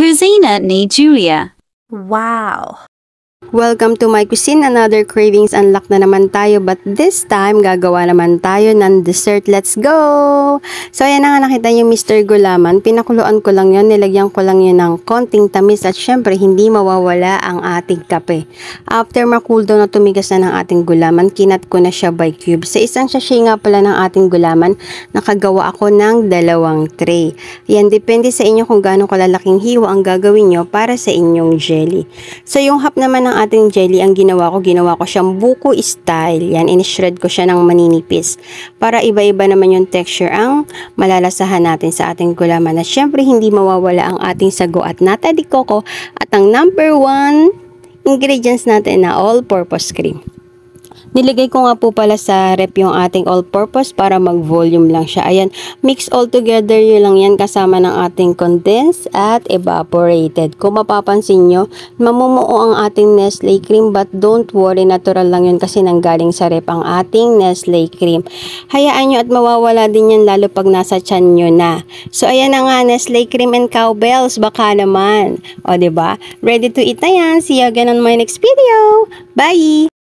Cuisine ni Julia. Wow! Welcome to my cuisine. Another cravings unlock na naman tayo, but this time gagawa naman tayo ng dessert. Let's go! So ayan na nga, nakita yung Mr. Gulaman. Pinakuluan ko lang yun, nilagyan ko lang yun ng konting tamis at syempre hindi mawawala ang ating kape. After makool down na tumigas na ng ating gulaman, kinat ko na siya by cube. Sa isang sachet nga pala ng ating gulaman, nakagawa ako ng 2 tray. Yan, depende sa inyo kung gaano kalalaking hiwa ang gagawin nyo para sa inyong jelly. So yung half naman ng ating jelly, ang ginawa ko siyang buko style. Yan, in-shred ko siya ng maninipis. Para iba-iba naman yung texture ang malalasahan natin sa ating gulaman. At syempre, hindi mawawala ang ating sago at nata de coco. At ang number 1 ingredients natin na all-purpose cream. Nilagay ko nga po pala sa rep yung ating all-purpose para mag-volume lang siya. Ayan, mix all together yun lang yan kasama ng ating condensed at evaporated. Kung mapapansin nyo, mamumuo ang ating Nestle cream, but don't worry, natural lang yun kasi nanggaling sa rep ang ating Nestle cream. Hayaan nyo at mawawala din yan lalo pag nasa tiyan nyo na. So ayan na nga, Nestle cream and cowbells, baka naman. O diba? Ready to eat na yan. See you again on my next video. Bye!